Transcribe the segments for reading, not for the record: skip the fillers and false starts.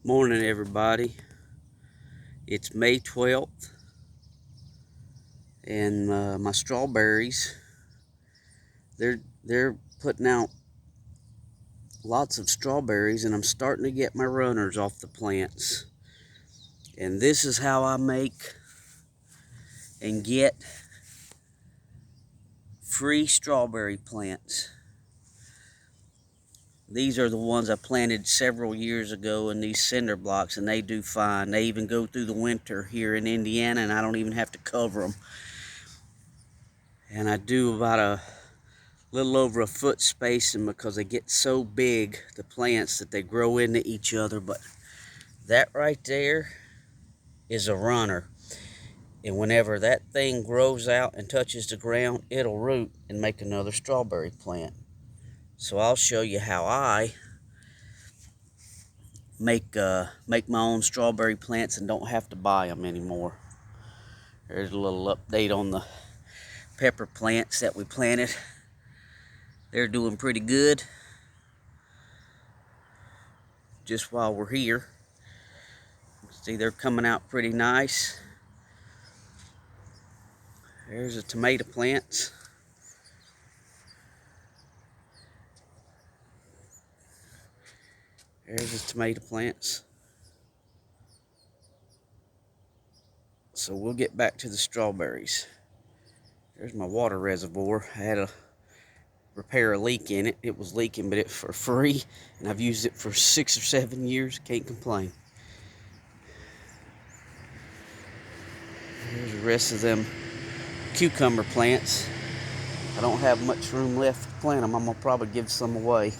Morning, everybody. It's May 12th, and my strawberries, they're putting out lots of strawberries, and I'm starting to get my runners off the plants. And this is how I make and get free strawberry plants. These are the ones I planted several years ago in these cinder blocks, and they do fine. They even go through the winter here in Indiana, and I don't even have to cover them. And I do about a little over a foot spacing because they get so big, the plants, that they grow into each other. But that right there is a runner. And whenever that thing grows out and touches the ground, it'll root and make another strawberry plant. So I'll show you how I make my own strawberry plants and don't have to buy them anymore. There's a little update on the pepper plants that we planted. They're doing pretty good. Just while we're here, see, they're coming out pretty nice. There's the tomato plants. There's the tomato plants. So we'll get back to the strawberries. There's my water reservoir. I had to repair a leak in it. It was leaking, but it's for free, and I've used it for 6 or 7 years. Can't complain. Here's the rest of them cucumber plants. I don't have much room left to plant them. I'm gonna probably give some away.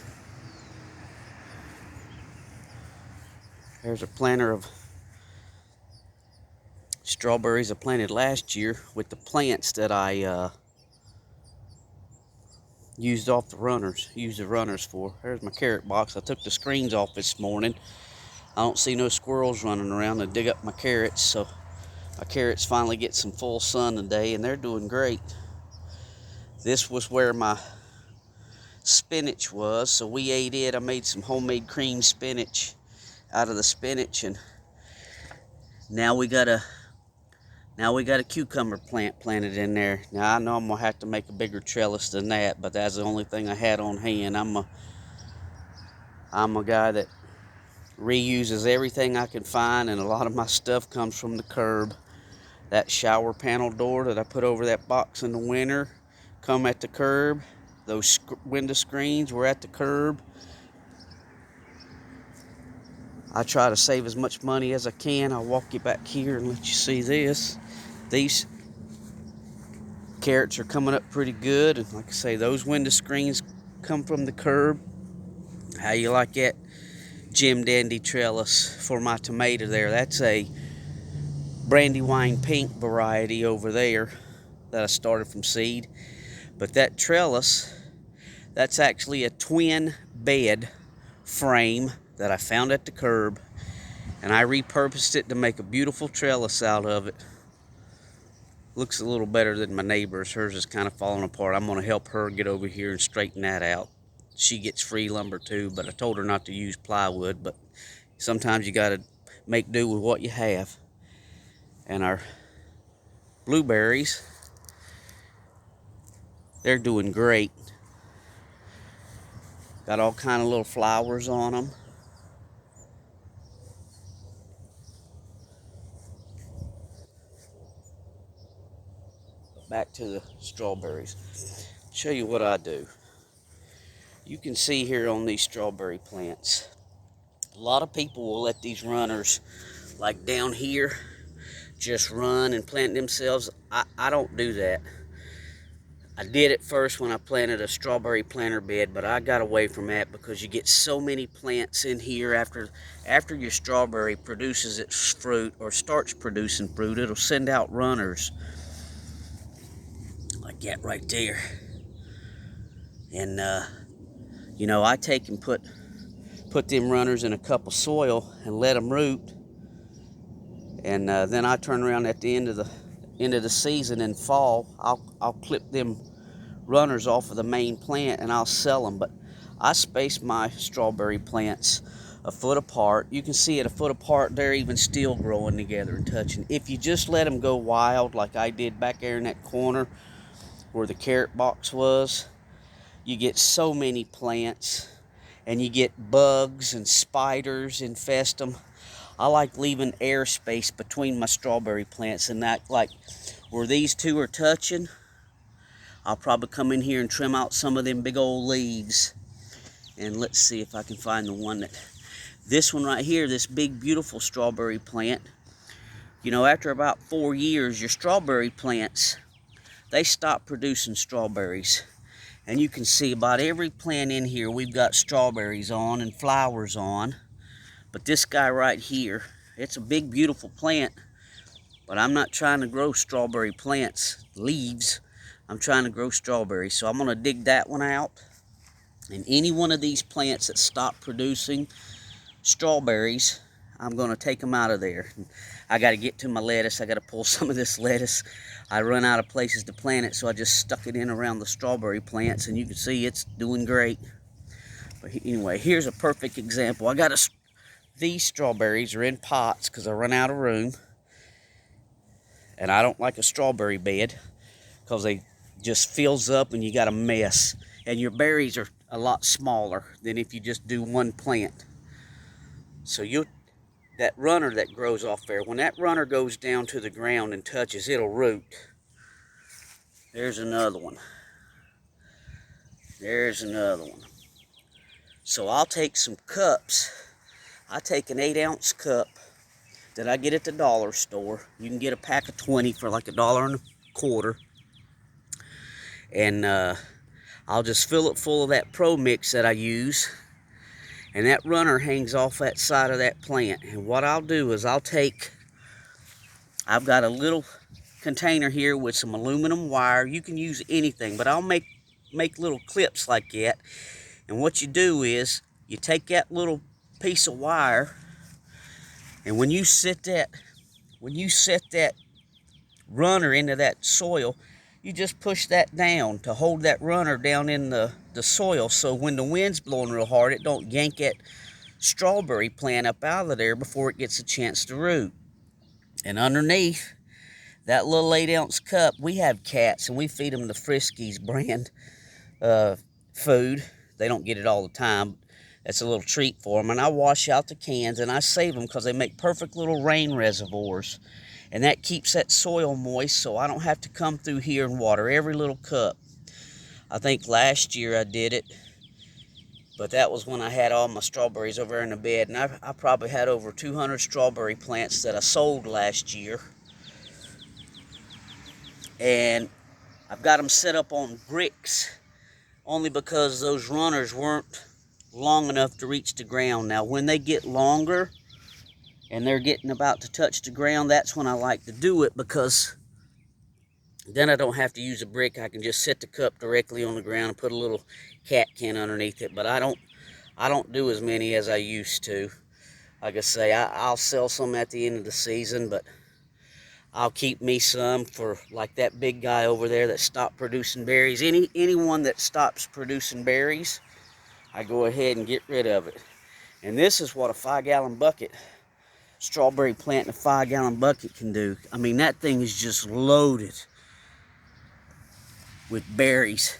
There's a planter of strawberries I planted last year with the plants that I used the runners for. There's my carrot box. I took the screens off this morning. I don't see no squirrels running around to dig up my carrots, so my carrots finally get some full sun today, and they're doing great. This was where my spinach was, so we ate it. I made some homemade cream spinach out of the spinach, and now we got a cucumber plant planted in there. Now I know I'm gonna have to make a bigger trellis than that, but that's the only thing I had on hand. I'm a guy that reuses everything I can find, and a lot of my stuff comes from the curb. That shower panel door that I put over that box in the winter come at the curb. Those window screens were at the curb. I try to save as much money as I can. I'll walk you back here and let you see this. These carrots are coming up pretty good, and like I say, those window screens come from the curb. How you like that Jim Dandy trellis for my tomato there? That's a Brandywine pink variety over there that I started from seed. But that trellis, that's actually a twin bed frame that I found at the curb, and I repurposed it to make a beautiful trellis out of it. Looks a little better than my neighbor's. Hers is kind of falling apart. I'm going to help her get over here and straighten that out. She gets free lumber too, but I told her not to use plywood, but sometimes you got to make do with what you have. And our blueberries, they're doing great. Got all kind of little flowers on them. Back to the strawberries. Show you what I do. You can see here on these strawberry plants, a lot of people will let these runners, like down here, just run and plant themselves. I don't do that. I did it first when I planted a strawberry planter bed, but I got away from that because you get so many plants in here after your strawberry produces its fruit or starts producing fruit. It'll send out runners like that right there. And you know, I take and put them runners in a cup of soil and let them root, and then I turn around at the end of the season in fall. I'll clip them runners off of the main plant and I'll sell them. But I space my strawberry plants a foot apart. You can see at a foot apart, they're even still growing together and touching. If you just let them go wild, like I did back there in that corner where the carrot box was, you get so many plants, and you get bugs and spiders infest them. I like leaving airspace between my strawberry plants, and that, like where these two are touching, I'll probably come in here and trim out some of them big old leaves. And let's see if I can find the one that, this one right here, this big beautiful strawberry plant. You know, after about 4 years, your strawberry plants, they stop producing strawberries. And you can see about every plant in here we've got strawberries on and flowers on. But this guy right here, it's a big beautiful plant, but I'm not trying to grow strawberry plants, leaves. I'm trying to grow strawberries. So I'm going to dig that one out. And any one of these plants that stop producing strawberries, I'm going to take them out of there. I got to get to my lettuce. I got to pull some of this lettuce. I run out of places to plant it, so I just stuck it in around the strawberry plants, and you can see it's doing great. But anyway, here's a perfect example. These strawberries are in pots because I run out of room, and I don't like a strawberry bed because they just fills up and you got a mess, and your berries are a lot smaller than if you just do one plant. So that runner that grows off there, when that runner goes down to the ground and touches, it'll root. There's another one. There's another one. So I'll take some cups. I take an 8-ounce cup that I get at the dollar store. You can get a pack of 20 for like $1.25. And I'll just fill it full of that Pro Mix that I use. And that runner hangs off that side of that plant. And what I'll do is I've got a little container here with some aluminum wire. You can use anything, but I'll make little clips like that. And what you do is you take that little piece of wire, and when you set that runner into that soil, you just push that down to hold that runner down in the soil, so when the wind's blowing real hard, it don't yank that strawberry plant up out of there before it gets a chance to root. And underneath that little 8-ounce cup, we have cats, and we feed them the Friskies brand food. They don't get it all the time. That's a little treat for them. And I wash out the cans, and I save them because they make perfect little rain reservoirs. And that keeps that soil moist, so I don't have to come through here and water every little cup. I think last year I did it, but that was when I had all my strawberries over in the bed. And I probably had over 200 strawberry plants that I sold last year. And I've got them set up on bricks, only because those runners weren't long enough to reach the ground. Now, when they get longer and they're getting about to touch the ground, that's when I like to do it, because then I don't have to use a brick. I can just set the cup directly on the ground and put a little cat can underneath it. But I don't do as many as I used to. Like I say, I'll sell some at the end of the season, but I'll keep me some for like that big guy over there that stopped producing berries. Anyone that stops producing berries, I go ahead and get rid of it. And this is what a 5-gallon bucket, strawberry plant in a 5-gallon bucket can do. I mean, that thing is just loaded with berries.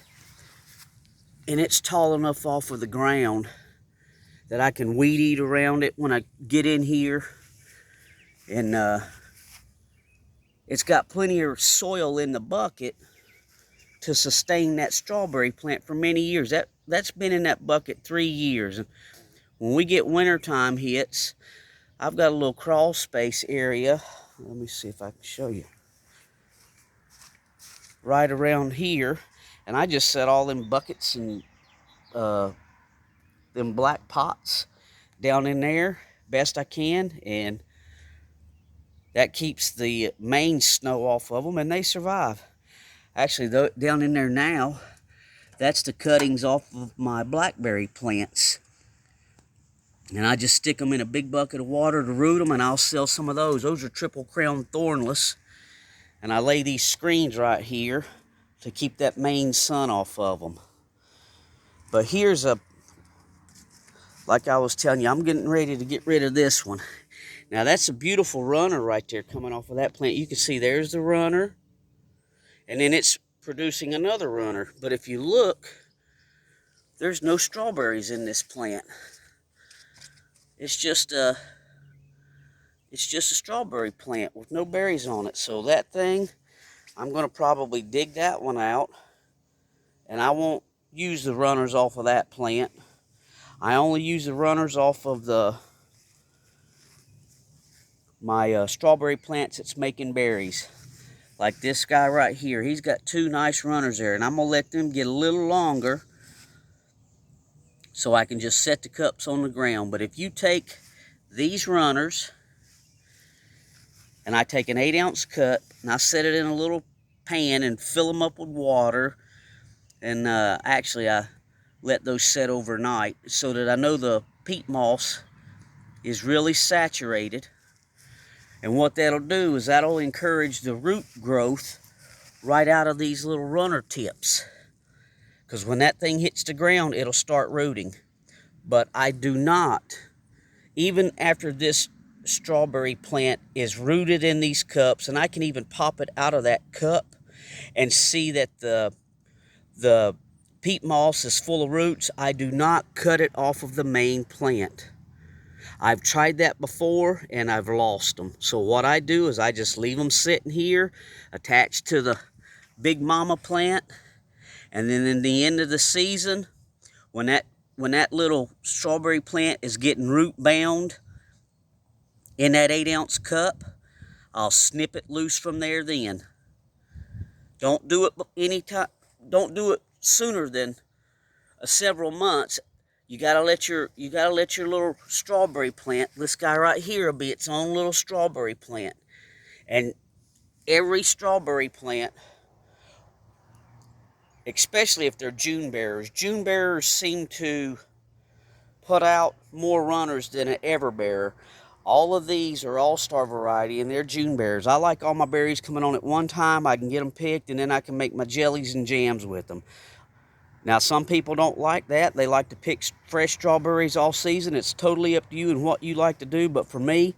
And it's tall enough off of the ground that I can weed eat around it when I get in here. And it's got plenty of soil in the bucket to sustain that strawberry plant for many years. That's been in that bucket 3 years. And when we get wintertime hits, I've got a little crawl space area. Let me see if I can show you. Right around here. And I just set all them buckets and them black pots down in there best I can. And that keeps the main snow off of them, and they survive. Actually, down in there now, that's the cuttings off of my blackberry plants. And I just stick them in a big bucket of water to root them, and I'll sell some of those. Those are triple crown thornless. And I lay these screens right here to keep that main sun off of them. But here's a like I was telling you, I'm getting ready to get rid of this one. Now that's a beautiful runner right there coming off of that plant. You can see there's the runner, and then it's producing another runner. But if you look, there's no strawberries in this plant. It's just a strawberry plant with no berries on it. So that thing, I'm going to probably dig that one out, and I won't use the runners off of that plant. I only use the runners off of my strawberry plants that's making berries. Like this guy right here, he's got two nice runners there, and I'm going to let them get a little longer so I can just set the cups on the ground. But if you take these runners, and I take an 8-ounce cup, and I set it in a little pan and fill them up with water, and actually I let those set overnight so that I know the peat moss is really saturated. And what that'll do is that'll encourage the root growth right out of these little runner tips. Because when that thing hits the ground, it'll start rooting. But I do not, even after this strawberry plant is rooted in these cups, and I can even pop it out of that cup and see that the peat moss is full of roots, I do not cut it off of the main plant. I've tried that before and I've lost them. So what I do is I just leave them sitting here attached to the big mama plant, and then in the end of the season, when that little strawberry plant is getting root bound in that 8-ounce cup, I'll snip it loose from there then. Don't do it sooner than several months. You gotta let your little strawberry plant, this guy right here will be its own little strawberry plant. And every strawberry plant, especially if they're June bearers seem to put out more runners than an everbearer. All of these are all-star variety, and they're June bearers. I like all my berries coming on at one time. I can get them picked, and then I can make my jellies and jams with them. Now, some people don't like that. They like to pick fresh strawberries all season. It's totally up to you and what you like to do. But for me,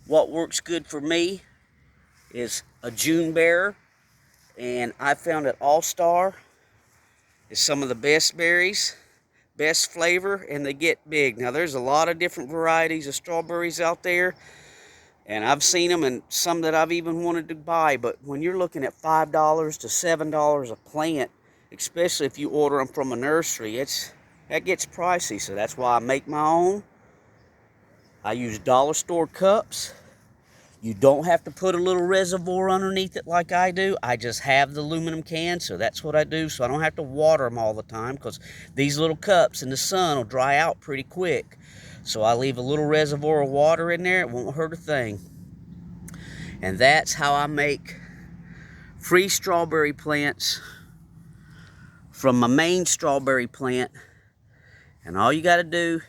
what works good for me is a June bearer. And I found that All-Star is some of the best berries, best flavor, and they get big. Now, there's a lot of different varieties of strawberries out there, and I've seen them and some that I've even wanted to buy. But when you're looking at $5 to $7 a plant, especially if you order them from a nursery, that gets pricey. So that's why I make my own. I use dollar store cups. You don't have to put a little reservoir underneath it like I do. I just have the aluminum can, so that's what I do. So I don't have to water them all the time, because these little cups in the sun will dry out pretty quick. So I leave a little reservoir of water in there. It won't hurt a thing. And that's how I make free strawberry plants from my main strawberry plant. And all you got to do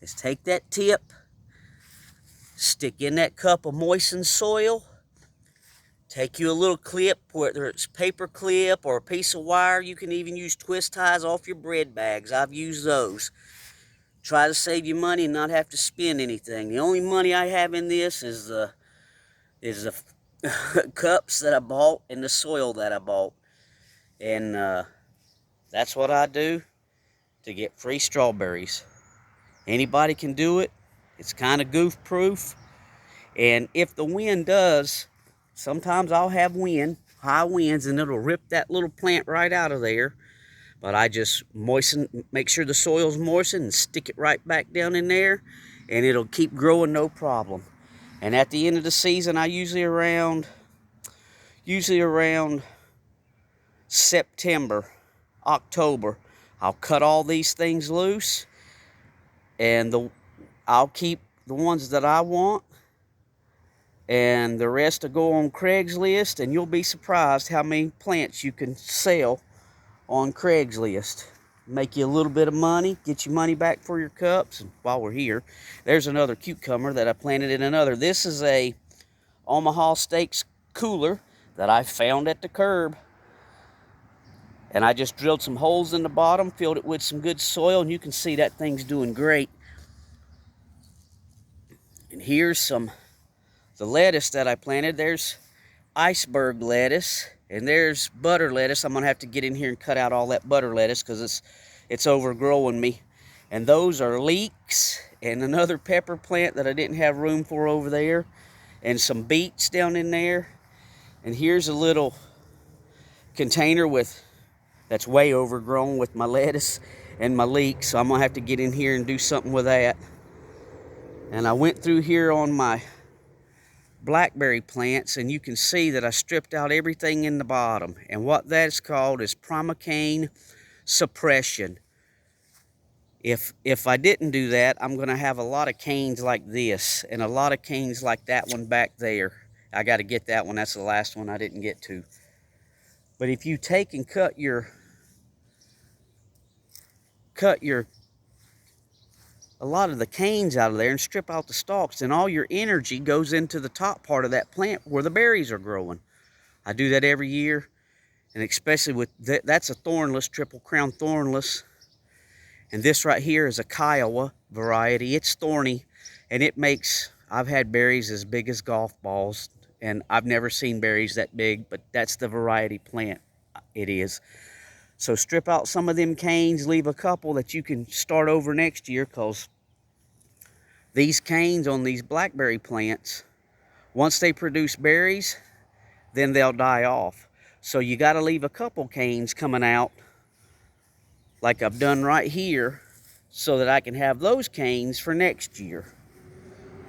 is take that tip, stick in that cup of moistened soil, take you a little clip, whether it's paper clip or a piece of wire. You can even use twist ties off your bread bags. I've used those. Try to save you money and not have to spend anything. The only money I have in this is the cups that I bought and the soil that I bought. And that's what I do to get free strawberries. Anybody can do it. It's kind of goof proof. And if the wind does, sometimes I'll have high winds, and it'll rip that little plant right out of there. But I just make sure the soil's moistened, and stick it right back down in there, and it'll keep growing no problem. And at the end of the season, I usually around September, October, I'll cut all these things loose, and I'll keep the ones that I want, and the rest will go on Craigslist, and you'll be surprised how many plants you can sell on Craigslist. Make you a little bit of money, get you money back for your cups. And while we're here, there's another cucumber that I planted in another. This is a Omaha Steaks cooler that I found at the curb. And I just drilled some holes in the bottom, filled it with some good soil, and you can see that thing's doing great. And here's the lettuce that I planted. There's iceberg lettuce, and there's butter lettuce. I'm gonna have to get in here and cut out all that butter lettuce because it's overgrowing me. And those are leeks, and another pepper plant that I didn't have room for over there, and some beets down in there. And here's a little container that's way overgrown with my lettuce and my leeks, so I'm gonna have to get in here and do something with that. And I went through here on my blackberry plants, and you can see that I stripped out everything in the bottom, and what that's called is primocane suppression. If I didn't do that, I'm going to have a lot of canes like this and a lot of canes like that one back there. I got to get that one. That's the last one I didn't get to. But if you take and cut a lot of the canes out of there and strip out the stalks, then all your energy goes into the top part of that plant where the berries are growing. I do that every year, and especially with that's a thornless, triple crown thornless. And this right here is a Kiowa variety. It's thorny, and I've had berries as big as golf balls, and I've never seen berries that big, but that's the variety plant it is. So strip out some of them canes, leave a couple that you can start over next year, because these canes on these blackberry plants, once they produce berries, then they'll die off. So you got to leave a couple canes coming out like I've done right here, so that I can have those canes for next year.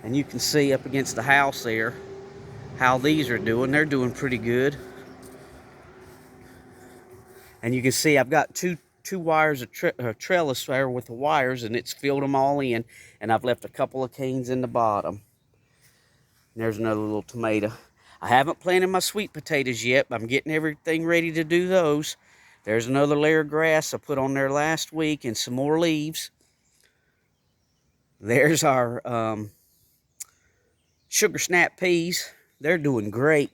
And you can see up against the house there how these are doing. They're doing pretty good. And you can see I've got two wires of trellis there with the wires, and it's filled them all in, and I've left a couple of canes in the bottom. And there's another little tomato. I haven't planted my sweet potatoes yet, but I'm getting everything ready to do those. There's another layer of grass I put on there last week, and some more leaves. There's our sugar snap peas. They're doing great.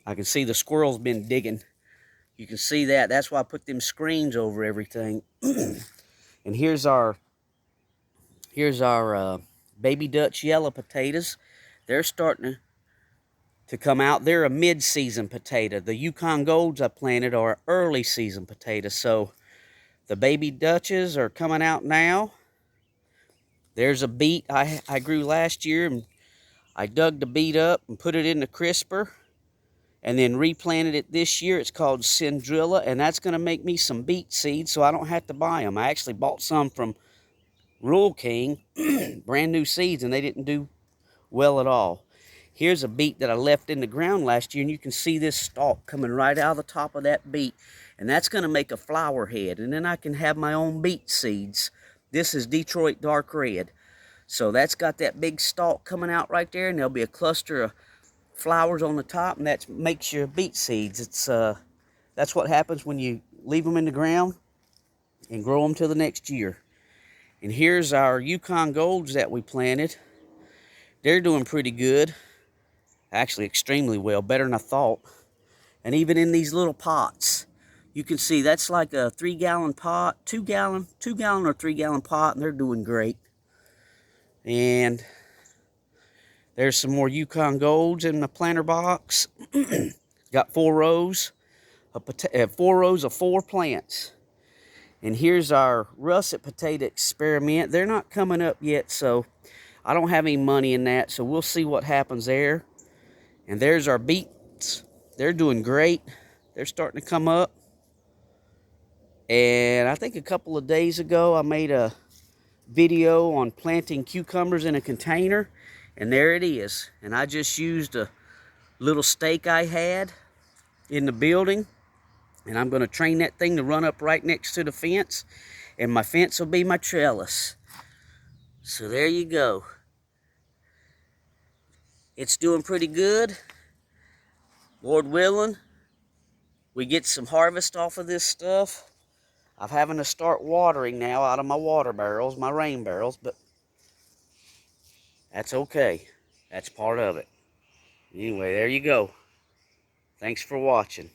I can see the squirrels been digging. You can see that. That's why I put them screens over everything. And here's our baby Dutch yellow potatoes. They're starting to come out. They're a mid-season potato. The Yukon Golds I planted are early season potatoes. So the baby Dutches are coming out now. There's a beet I grew last year, and I dug the beet up and put it in the crisper and then replanted it this year. It's called Cindrilla, and that's going to make me some beet seeds so I don't have to buy them. I actually bought some from Rural King, brand new seeds, and they didn't do well at all. Here's a beet that I left in the ground last year, and you can see this stalk coming right out of the top of that beet, and that's going to make a flower head, and then I can have my own beet seeds. This is Detroit Dark Red. So that's got that big stalk coming out right there, and there'll be a cluster of flowers on the top, and that makes your beet seeds. That's what happens when you leave them in the ground and grow them till the next year. And here's our Yukon Golds that we planted. They're doing pretty good. Actually, extremely well, better than I thought. And even in these little pots, you can see that's like a 3-gallon pot, 2-gallon or 3-gallon pot, and they're doing great. And there's some more Yukon Golds in the planter box. Got 4 rows of 4 plants. And here's our russet potato experiment. They're not coming up yet, so I don't have any money in that, so we'll see what happens there. And there's our beets. They're doing great. They're starting to come up. And I think a couple of days ago I made a video on planting cucumbers in a container, and there it is. And I just used a little stake I had in the building, and I'm going to train that thing to run up right next to the fence, and my fence will be my trellis. So there you go. It's doing pretty good. Lord willing, we get some harvest off of this stuff. I'm having to start watering now out of my water barrels, my rain barrels, but that's okay. That's part of it. Anyway, there you go. Thanks for watching.